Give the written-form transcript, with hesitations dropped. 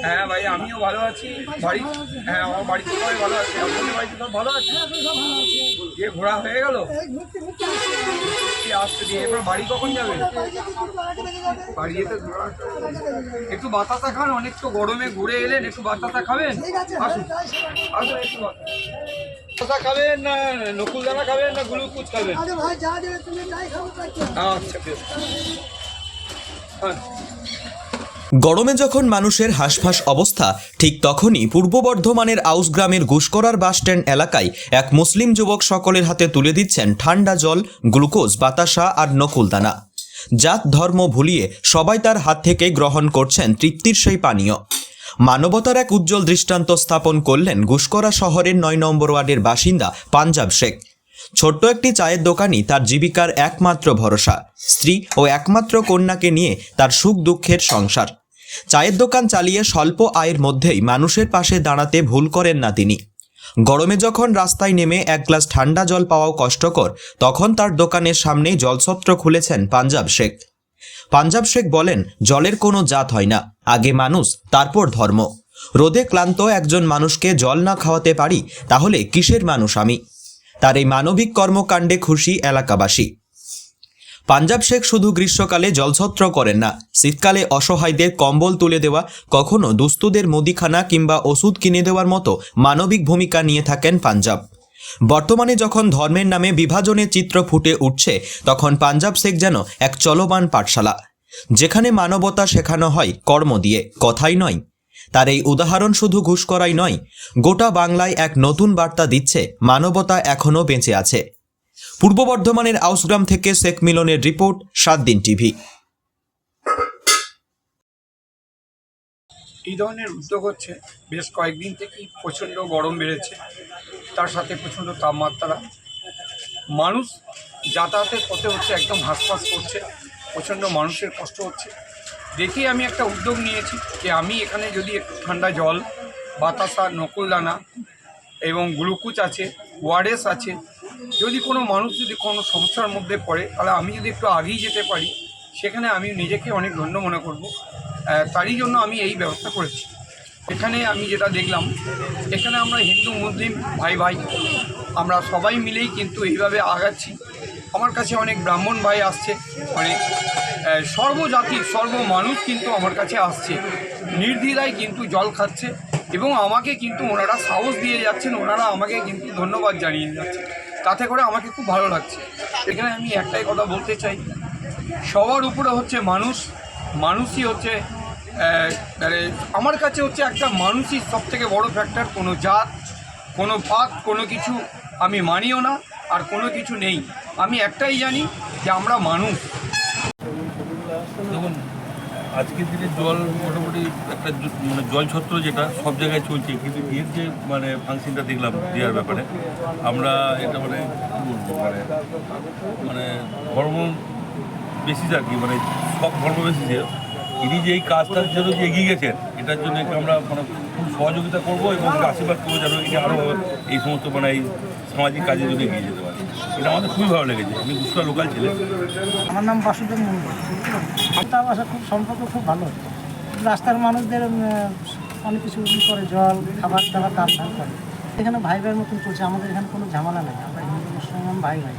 হ্যাঁ ভাই, আমিও ভালো আছি। বাড়ি হ্যাঁ, আমার বাড়িতে সবাই ভালো আছে। আপনাদের বাড়িতে সব ভালো আছে? গিয়ে ঘোরা হয়ে গেল? আসতে দিয়ে এবার বাড়ি কখন যাবে? বাড়ি যেতে একটু বাতাসা খান, অনেক তো গরমে ঘুরে এলেন, একটু বাতাসা খাবেন। আসুন আসুন, একটু বাতাসা খাবেন না নকুলদানা খাবেন না গ্লুকোজ খাবেন? আচ্ছা বেশ। হ্যাঁ। গরমে যখন মানুষের হাঁসফাঁস অবস্থা, ঠিক তখনই পূর্ব বর্ধমানের আউসগ্রামের ঘুষকরার বাসস্ট্যান্ড এলাকায় এক মুসলিম যুবক সকলের হাতে তুলে দিচ্ছেন ঠান্ডা জল, গ্লুকোজ, বাতাসা আর নকুলদানা। জাত ধর্ম ভুলিয়ে সবাই তার হাত থেকে গ্রহণ করছেন তৃপ্তির সেই পানীয়। মানবতার এক উজ্জ্বল দৃষ্টান্ত স্থাপন করলেন ঘুষকরা শহরের ৯ নম্বর ওয়ার্ডের বাসিন্দা পাঞ্জাব শেখ। ছোট্ট একটি চায়ের দোকানই তার জীবিকার একমাত্র ভরসা। স্ত্রী ও একমাত্র কন্যাকে নিয়ে তার সুখ দুঃখের সংসার। চায়ের দোকান চালিয়ে স্বল্প আয়ের মধ্যেই মানুষের পাশে দাঁড়াতে ভুল করেন না তিনি। গরমে যখন রাস্তায় নেমে এক গ্লাস ঠান্ডা জল পাওয়াও কষ্টকর, তখন তার দোকানের সামনেই জলছত্র খুলেছেন পাঞ্জাব শেখ। পাঞ্জাব শেখ বলেন, জলের কোনো জাত হয় না, আগে মানুষ তারপর ধর্ম। রোদে ক্লান্ত একজন মানুষকে জল না খাওয়াতে পারি, তাহলে কিসের মানুষ আমি? তার এই মানবিক কর্মকাণ্ডে খুশি এলাকাবাসী। পাঞ্জাব শেখ শুধু গ্রীষ্মকালে জলছত্র করেন না, শীতকালে অসহায়দের কম্বল তুলে দেওয়া, কখনো দুস্থদের মুদিখানা কিংবা ওষুধ কিনে দেওয়ার মতো মানবিক ভূমিকা নিয়ে থাকেন পাঞ্জাব। বর্তমানে যখন ধর্মের নামে বিভাজনের চিত্র ফুটে উঠছে, তখন পাঞ্জাব শেখ যেন এক চলমান পাঠশালা, যেখানে মানবতা শেখানো হয় কর্ম দিয়ে, কথাই নয়। তার এই উদাহরণ শুধু ঘুষকরাই নয়, গোটা বাংলায় এক নতুন বার্তা দিচ্ছে মানবতা এখনও বেঁচে আছে। পূর্ব বর্ধমানের আউসগ্রাম থেকে শেখ মিলনের রিপোর্ট, 7 দিন টিভি। এই ধরনের উদ্যোগ হচ্ছে বেশ কয়েকদিন থেকেই। প্রচণ্ড গরম বেড়েছে, তার সাথে প্রচণ্ড তাপমাত্রা। মানুষ যাতায়াতের পথে হচ্ছে একদম হাঁসফাঁস করছে, প্রচণ্ড মানুষের কষ্ট হচ্ছে। দেখেই আমি একটা উদ্যোগ নিয়েছি যে আমি এখানে যদি একটু ঠান্ডা জল, বাতাসা, নকুলদানা এবং গ্লুকোজ আছে, ওআরএস আছে, যদি কোনো মানুষ যদি কোনো সমস্যার মধ্যে পড়ে, তাহলে আমি যদি একটু আগেই যেতে পারি, সেখানে আমি নিজেকে অনেক ধন্য মনে করব। তারই জন্য আমি এই ব্যবস্থা করেছি। এখানে আমি যেটা দেখলাম, এখানে আমরা হিন্দু মুসলিম ভাই ভাই আমরা সবাই মিলেই কিন্তু এইভাবে আগাচ্ছি। আমার কাছে অনেক ব্রাহ্মণ ভাই আসছে, অনেক সর্বজাতির সর্বমানুষ কিন্তু আমার কাছে আসছে, নির্দ্বিধায় কিন্তু জল খাচ্ছে এবং আমাকে কিন্তু ওনারা সাহস দিয়ে যাচ্ছেন, ওনারা আমাকে কিন্তু ধন্যবাদ জানিয়ে যাচ্ছেন। তাতে করে আমাকে খুব ভালো লাগছে। এখানে আমি একটাই কথা বলতে চাই, সবার উপরে হচ্ছে মানুষ, মানুষই হচ্ছে আমার কাছে হচ্ছে একটা মানুষই সবথেকে বড় ফ্যাক্টর। কোনো জাত, কোনো পাত, কোনো কিছু আমি মানিও না, আর কোনো কিছু নেই। আমি একটাই জানি যে আমরা মানুষ। দেখুন, আজকের দিনে জল মোটামুটি একটা মানে জলছত্র যেটা সব জায়গায় চলছে, কিন্তু এর যে মানে ফাংশনটা দেখলাম দেওয়ার ব্যাপারে, আমরা এটা মানে কী বলবো, মানে ধর্ম বেশিস আর কি, মানে সব ধর্ম বেশিসে ইনি যে এই কাজটার জন্য যে এগিয়ে গেছেন, এটার জন্য আমরা মানে খুব সহযোগিতা করবো এবং আশীর্বাদ করবো যেন এটি আরও এই সমস্ত মানে এই সামাজিক কাজের জন্য এগিয়ে যেতে পারে। এটা আমাদের খুবই ভালো লেগেছে। আমি দুসরা লোকাল ছিলেন। আমার নাম বাসুদেব মন্ডল। রাস্তার বাসা খুব সম্পর্ক খুব ভালো। রাস্তার মানুষদের অনেক কিছু করে, জল, খাবার দাবার দান ধান করে। এখানে ভাই ভাইয়ের মতন চলছে, আমাদের এখানে কোনো ঝামেলা নেই। আমরা হিন্দু মুসলমান ভাই ভাই।